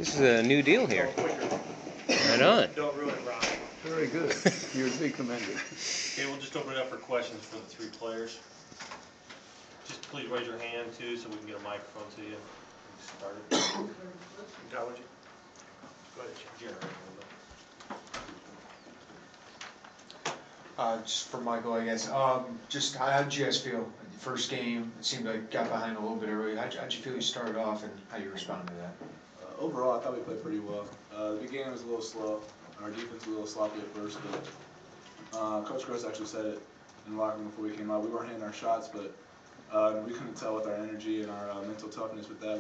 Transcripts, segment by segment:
This is a new deal here. Right on. Don't ruin it, Ron. Very good. You would be commended. Okay, we'll just open it up for questions for the three players. Just please raise your hand too, so we can get a microphone to you. Start it. Got what you? Go ahead, Jared. Just for Michael, I guess. Just how did you guys feel? The first game, it seemed like got behind a little bit early. How'd you feel you started off, and how you responded to that? Overall, I thought we played pretty well. The beginning was a little slow. Our defense was a little sloppy at first, but Coach Gross actually said it in the locker room before we came out. We weren't hitting our shots, but we couldn't tell with our energy and our mental toughness with that.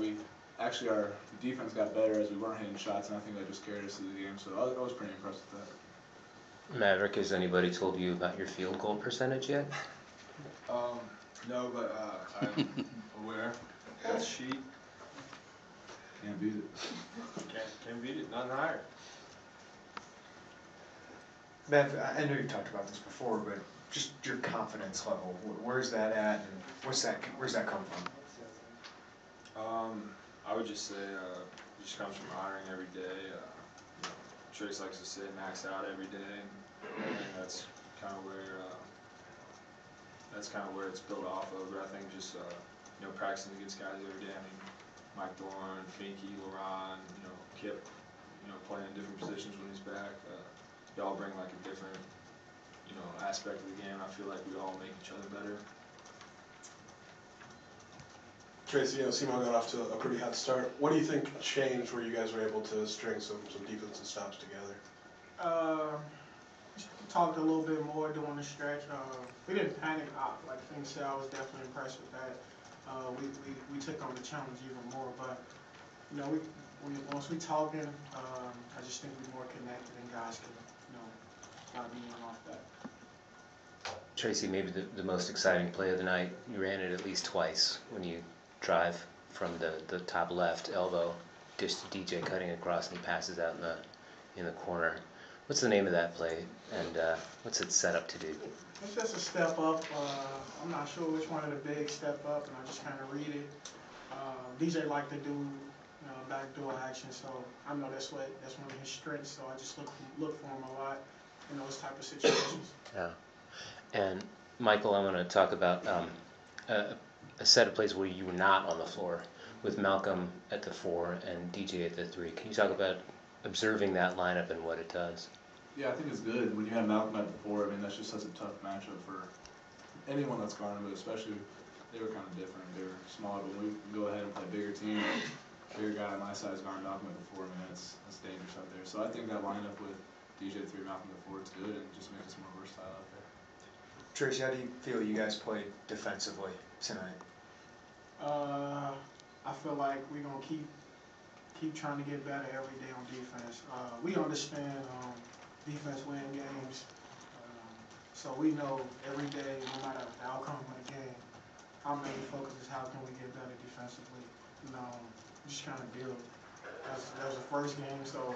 Our defense got better as we weren't hitting shots, and I think that just carried us through the game. So I was pretty impressed with that. Maverick, has anybody told you about your field goal percentage yet? No, but I'm aware. That sheet. Can't beat it. Can't beat it, nothing higher. Bev, I know you talked about this before, but just your confidence level, where's that at, and where's that come from? I would just say it just comes from honoring every day. Trace likes to say max out every day, and that's kind of where it's built off of. But I think just practicing against guys every day. I mean, Mike Dorn, Finke, Laron, Kip, playing in different positions when he's back. They all bring like a different, aspect of the game. I feel like we all make each other better. Tracy, SEMO got off to a pretty hot start. What do you think changed where you guys were able to string some defensive stops together? Talked a little bit more during the stretch. We didn't panic. Like Finke said, I was definitely impressed with that. We took on the challenge even more. But once we talking, I just think we're more connected and guys can not being off that. Tracy, maybe the most exciting play of the night, you ran it at least twice when you drive from the top left elbow, dish to DJ cutting across, and he passes out in the corner. What's the name of that play, and what's it set up to do? It's just a step up. I'm not sure which one of the big step up, and I just kind of read it. DJ liked to do backdoor action, so I know that's one of his strengths. So I just look for him a lot in those type of situations. Yeah. And Michael, I want to talk about a set of plays where you were not on the floor, with Malcolm at the 4 and DJ at the 3. Can you talk about observing that lineup and what it does? Yeah, I think it's good when you have Malcolm at the 4. I mean, that's just such a tough matchup for anyone that's guarding, but especially they were kind of different. They were smaller, but when we go ahead and play bigger team, bigger guy my size guarding Malcolm at the 4. I mean, that's dangerous out there. So I think that lineup with DJ at 3, Malcolm at the 4 is good, and just makes us more versatile out there. Tracy, how do you feel you guys played defensively tonight? I feel like we're gonna keep trying to get better every day on defense. We understand defense win games, so we know every day, no matter the outcome of the game, our main focus is how can we get better defensively. Just kind of build. That was the first game, so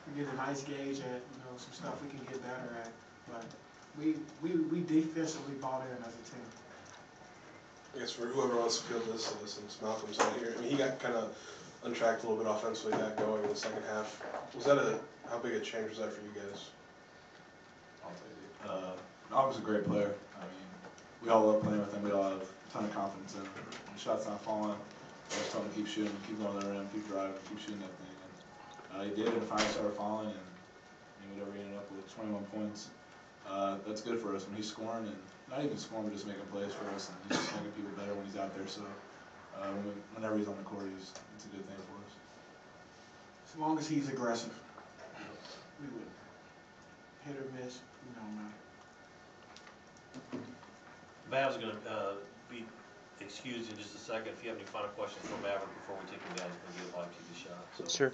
we get a nice gauge at some stuff we can get better at. But we defensively bought in as a team. I guess for whoever wants to field this, since Malcolm's not here, I mean, he got kind of untracked a little bit offensively, got going in the second half. Was that how big a change was that for you guys? I'll take it. Malcolm's a great player. I mean, we all love playing with him. We all have a ton of confidence in him. When the shot's not falling, I just tell him to keep shooting, keep going to the rim, keep driving, keep shooting that thing. And he did, and finally started falling, and whatever he ended up with 21 points. That's good for us when he's scoring, and not even scoring, but just making plays for us, and he's just making people better when he's out there. So whenever he's on the court, it's a good thing for us. As long as he's aggressive, we would hit or miss, matter. Mav's going to be excused in just a second. If you have any final questions for Maverick before we take him down, he's going to get a live TV shot. So. Sure.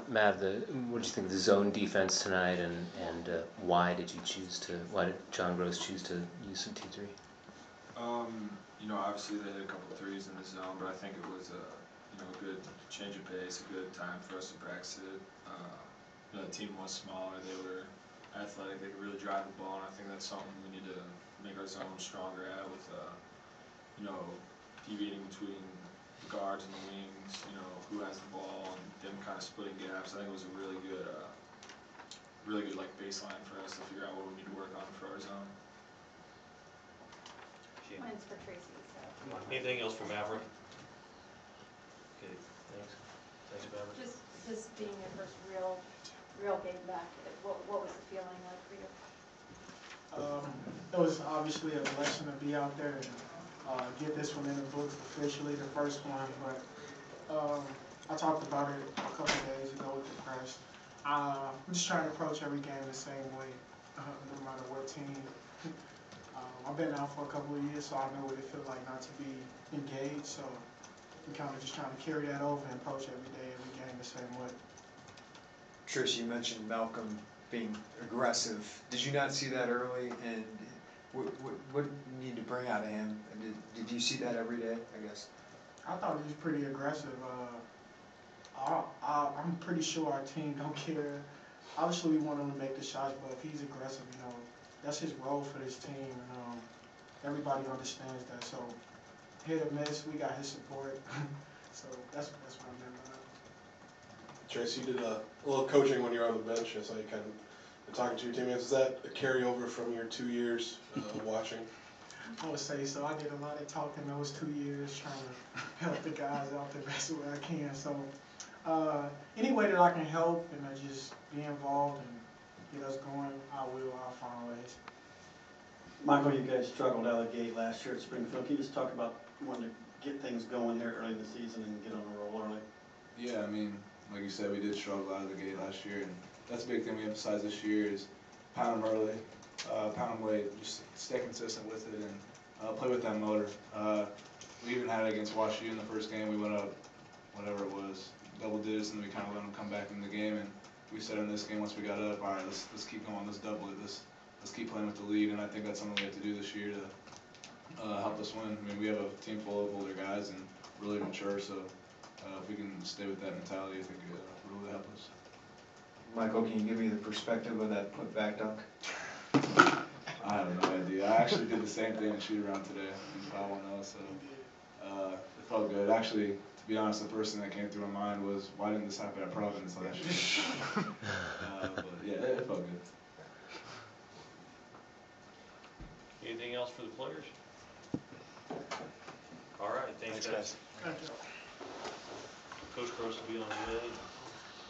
Mav, what did you think of the zone defense tonight, and why did John Gross choose to use some T3? Obviously they hit a couple of threes in the zone, but I think it was a good change of pace, a good time for us to practice it. The team was smaller, they were athletic, they could really drive the ball, and I think that's something we need to make our zone stronger at with, deviating between the guards and the wings, you know, who has the ball and them kind of splitting gaps. I think it was a really good like baseline for us to figure out what we need to work on for our zone. Mine's for Tracy, so. Anything else for Maverick? Okay, thanks. Thanks, Maverick. Just this being your first real game back, what was the feeling like for you? It was obviously a blessing to be out there and get this one in the books officially, the first one. But I talked about it a couple of days ago with the press. I'm just trying to approach every game the same way, no matter what team. I've been out for a couple of years, so I know what it feels like not to be engaged. So I'm kind of just trying to carry that over and approach every day, every game the same way. Trish, you mentioned Malcolm being aggressive. Did you not see that early? And what you need to bring out of him? And did you see that every day, I guess? I thought he was pretty aggressive. I'm pretty sure our team don't care. Obviously, we want him to make the shots, but if he's aggressive, you know, that's his role for this team. And everybody understands that. So, hit or miss, we got his support. So that's what I meant by that. Tracy, you did a little coaching when you were on the bench. I saw you kind of talking to your teammates. Is that a carryover from your 2 years of watching? I would say so. I did a lot of talking those 2 years, trying to help the guys out the best way I can. So any way that I can help and just be involved and get us going, I will. I'll find ways. Michael, you guys struggled out of the gate last year at Springfield. Can you just talk about wanting to get things going here early in the season and get on a roll early? Yeah, I mean, like you said, we did struggle out of the gate last year, and that's a big thing we emphasize this year is pound them early, pound them late, just stay consistent with it and play with that motor. We even had it against WashU in the first game. We went up, whatever it was, double digits, and then we kind of let them come back in the game. And we said in this game, once we got up, all right, let's keep going, let's double it, let's keep playing with the lead. And I think that's something we have to do this year to help us win. I mean, we have a team full of older guys and really mature, so if we can stay with that mentality, I think it will really help us. Michael, can you give me the perspective of that put-back dunk? I have no idea. I actually did the same thing in shoot-around today. You probably know, so it felt good. Actually, to be honest, the first thing that came through my mind was, why didn't this happen at Providence last year? But yeah, it felt good. Anything else for the players? All right, thanks guys. Thank you. Coach Gross will be on his way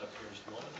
up here in just a moment.